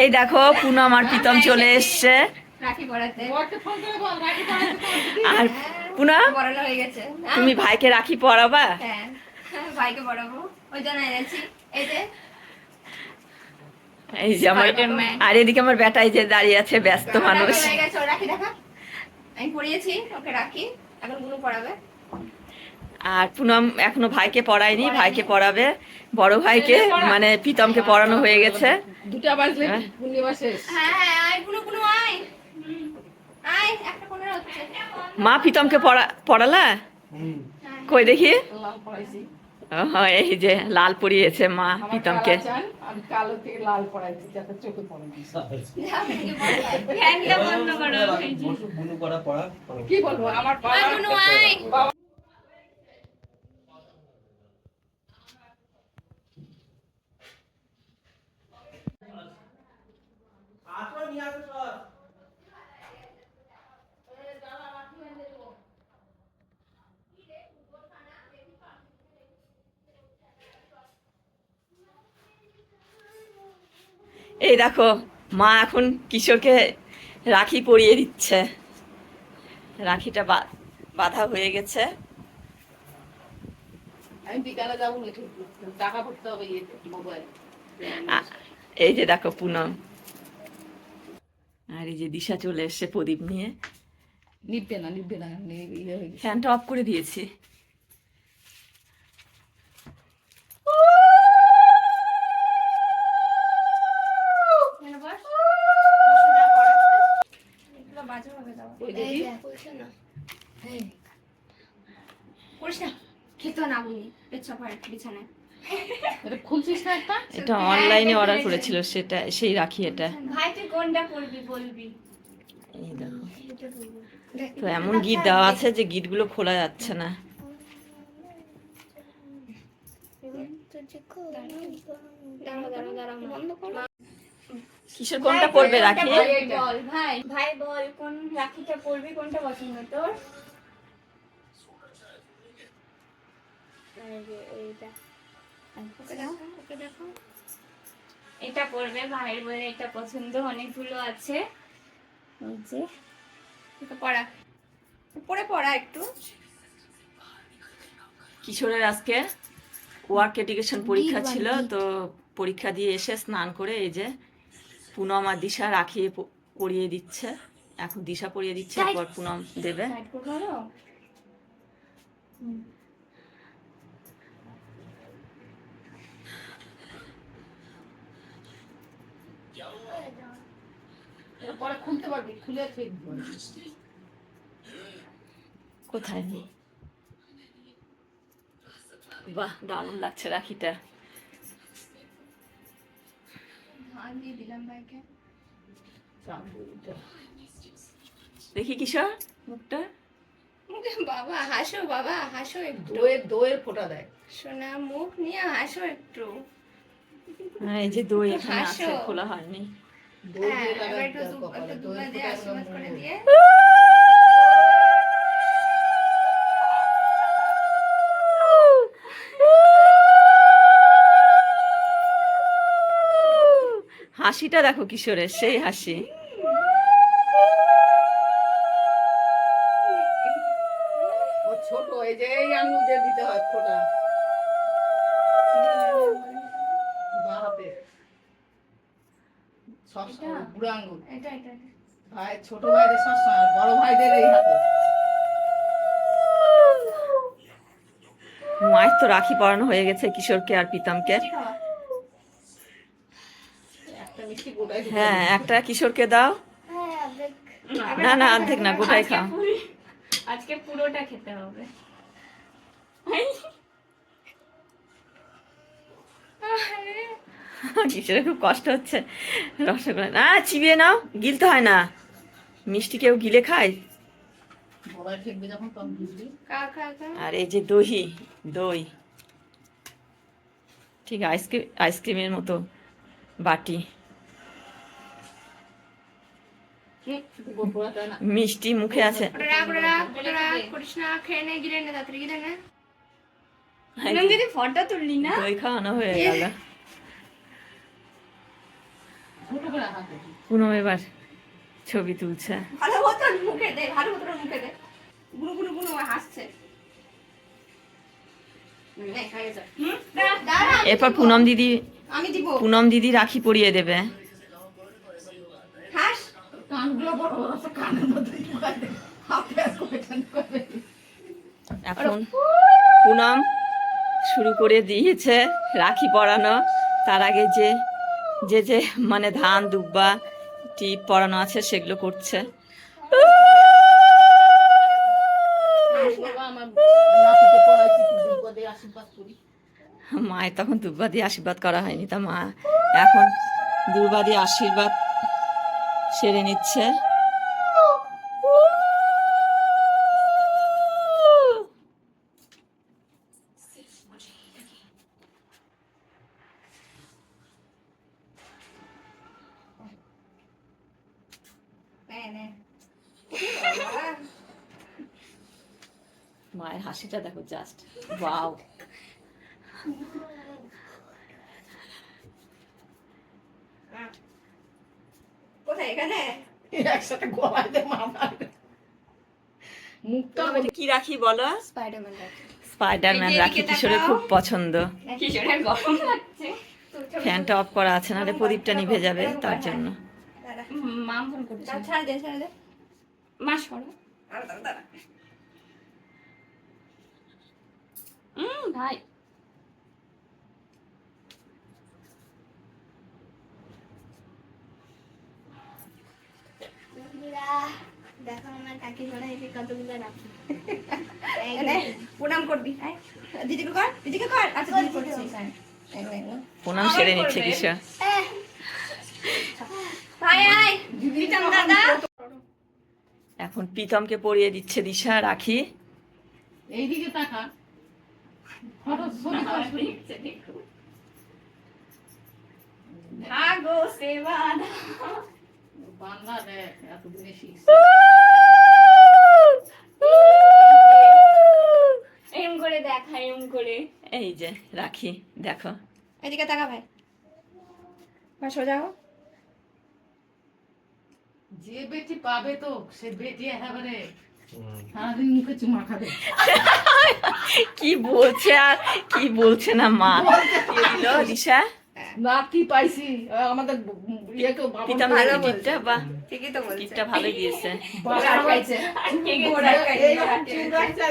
এই দেখো পুনম আর প্রীতম চলে এসছে। আর পুনম তুমি ভাইকে রাখি পরাবা? ভাইকে পরাবো, ওই জন্য এনেছি। এই যে আমার, আর এদিকে আমার বেটাই যে দাঁড়িয়ে আছে, ব্যস্ত মানুষ। আমি পড়িয়েছি ওকে রাখি, এখন গুলো পড়াবে। আর পুনম এখনো ভাইকে পড়ায়নি, ভাইকে পড়াবে। বড় ভাইকে মানে প্রীতমকে পড়ানো হয়ে গেছে। দুটা বাজলে পূর্ণিমা শেষ। হ্যাঁ আয় গুলো গুলো আয় আয়, একটা কোণে হচ্ছে। মা প্রীতমকে পড়ালা? কই দেখি। এই যে লাল পরিয়েছে মা প্রীতমকে। আমি কালো থেকে লাল পড়াইছি যাতে চোখে পড়ে না। কি বলবো আমার বাবা। এই দেখো মা এখন কিশোরকে রাখি পরিয়ে দিচ্ছে। রাখিটা বাঁধা হয়ে গেছে। আমি বিকালে যাবো, টাকা ভরতে হবে মোবাইল। এই যে দেখো পুনম আর এই যে দিশা চলে এসছে প্রদীপ নিয়ে। নিববে না ফ্যানটা অফ করে দিয়েছি। এটা অনলাইনে অর্ডার করেছিল, সেটা সেই রাখি এটা। ভাই তুই কোনটা পড়বি বলবি। এই দেখো তো এমন গিট দেওয়া আছে যে গিটগুলো খোলা যাচ্ছে না। কিশোর কোনটা পড়বে রাখি? বল ভাই, ভাই বল কোন রাখিটা পড়বি, কোনটা পছন্দ তোর? এটা পড়বে ভাইয়ের বলে, এটা পছন্দ, অনেকগুলো আছে। এই যে এটা পড়া, পড়া একটু। কিশোরের আজকে ওয়ার্ক এডুকেশন পরীক্ষা ছিল, তো পরীক্ষা দিয়ে এসে স্নান করে এই যে পুনম আর দিশা রাখি পরিয়ে দিচ্ছে। এখন দিশা পরিয়ে দিচ্ছে, এরপর পুনম দেবে। খুলতে পারবি, খুলে কোথায়? বাহ দারুণ লাগছে রাখিটা। দেখি কিশোর মুখটা। বাবা হাসো, বাবা হাসো একটু। দইয়ের ফোঁটা দেয়। সোনা মুখ নিয়ে হাসো একটু। এই যে দই এখানে আছে, খোলা হয়নি। হাসিটা দেখো কিশোরের, সেই হাসি। ছোট এই যে এই আঙুল দিয়ে দিতে হয় ফোঁটা। বুড়ো আঙুল ভাই, ছোট ভাইদের সবসময়, বড় ভাইদের এই হাতে। মায়ের তো রাখি পরানো হয়ে গেছে কিশোরকে আর প্রীতমকে। হ্যাঁ একটা কিশোরকে দাও। না না অর্ধেক না, গোটাই খাও। আজকে পুরোটা খেতে হবে। কিশোরের খুব কষ্ট হচ্ছে রসগোল্লা। না চিবিয়ে নাও, গিলতে হয় না, মিষ্টি কেউ গিলে খায়। আর এই যে দই ঠিক আইসক্রিমের মতো বাটি, মিষ্টি মুখে আছে। দই খাওয়ানো হয়ে গেল। পুনম এবার ছবি তুলছে। ভালো মতো মুখে দে, ভালো মতো মুখে দে। গুনু গুনু গুনু হাসছে। নে খাইয়ে যা। দাঁড়া, এরপর আমি দিব। পুনম দিদি রাখি পরিয়ে দেবে। হাস। কানগুলো বড় বড় আছে, কানের মধ্যে ঢুকাই দে। হাতে আর কয়টা ঢুকাবে। এখন পুনম শুরু করে দিয়েছে রাখি পরানো। তার আগে যে যে যে মানে ধান দুব্বা টিপ পরানো আছে সেগুলো করছে। বাবা, আমার নাতিকে পড়াইছি, কি দুব্বা দিয়ে আশীর্বাদ করি। মায়ের তখন দুব্বা দিয়ে আশীর্বাদ করা হয়নি, তা মা এখন দুর্বা দিয়ে আশীর্বাদ সেরে নিচ্ছে। নে নে। মায়ের হাসিটা দেখো জাস্ট ওয়াও। কোথায় এখানে? একসাথে গলায় দে মামা। মুখটা কি রাখি বলো? স্পাইডারম্যান রাখি। স্পাইডারম্যান এই যে রাখি এদিকে কিশোরের তাকাও। খুব পছন্দ। কিশোরের গরম লাগছে। ফ্যানটা অফ করা আছে, নাহলে প্রদীপটা নিভে যাবে, তার জন্য। দাঁড়া। মাম ফোন করছে। ছাড় দে, ছাড় দে। মাস করো। দাঁড়া দাঁড়া। ভাই। দেখো আমার কাকি ঘোড়া এসে কতগুলো রাখি। প্রণাম করবি। দিদিকে কর, দিদিকে কর। আচ্ছা দিদি করছি। পুনম সেরে নিচ্ছে কিশোর। ভাই আয়, দিতাম দাদা। এখন প্রীতমকে পরিয়ে দিচ্ছে দিশা রাখি। এইদিকে তাকা। ফটো ছবি তোল। ভাগো সেবা। বাংলা দেখ, এতদিনে শিখছি। এম করে দেখা, এম করে। এই যে রাখি দেখো। এদিকে তাকা ভাই। বা সোজা হও। যে বেটি পাবে তো সে বেটি একেবারে সারাদিন মুখে চুমা খাবে। কি বলছে আর কি বলছে না মা। দিয়ে দিল দিশা। নাতি পাইছি আমাদের ইয়েকে প্রীতম ভালো নাকি টিপটা বা ঠিকই তো বলছে। টিপটা ভালোই দিয়েছে।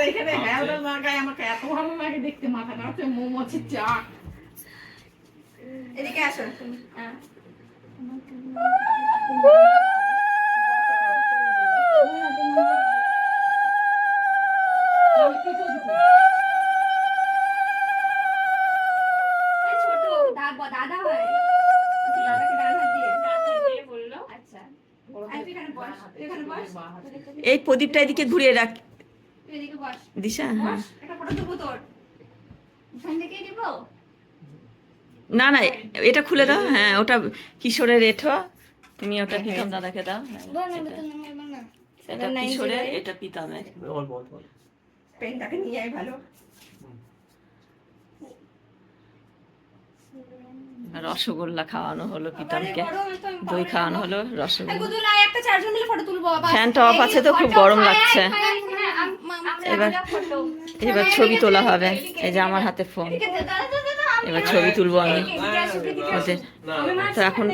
এখানে হেলমেট লাগায় আমাকে এত ভালো লাগে দেখতে, মাথাটা হচ্ছে মৌমাছির চা। এদিকে আসো তুমি। ছোট দাদা হয়। দাদাকে ডান হাত দিয়ে বললো। আচ্ছা এখানে বস, এখানে বস। এই প্রদীপটা এদিকে ঘুরিয়ে রাখ তুই এদিকে বস। দিশা। হ্যাঁ। বস, একটা ফটো তুলবো তোর। এখান থেকেই দিব। না না, এটা খুলে দাও। হ্যাঁ, ওটা কিশোরের এঠো, তুমি ওটা প্রীতম দাদাকে দাও। হ্যাঁ, এটা কিশোরের, এটা প্রীতমের। পেনটাকে নিয়ে আয় ভালো। রসগোল্লা খাওয়ানো হলো প্রীতমকে, দই খাওয়ানো হলো, রসগোল্লা। গুদুল আয়, একটা চারজন মিলে ফটো তুলবো বাবা। ফ্যানটা অফ আছে তো খুব গরম লাগছে। এবার ছবি তোলা হবে। এই যে আমার হাতে ফোন, এবার ছবি তুলবো আমি ওদের। তো এখন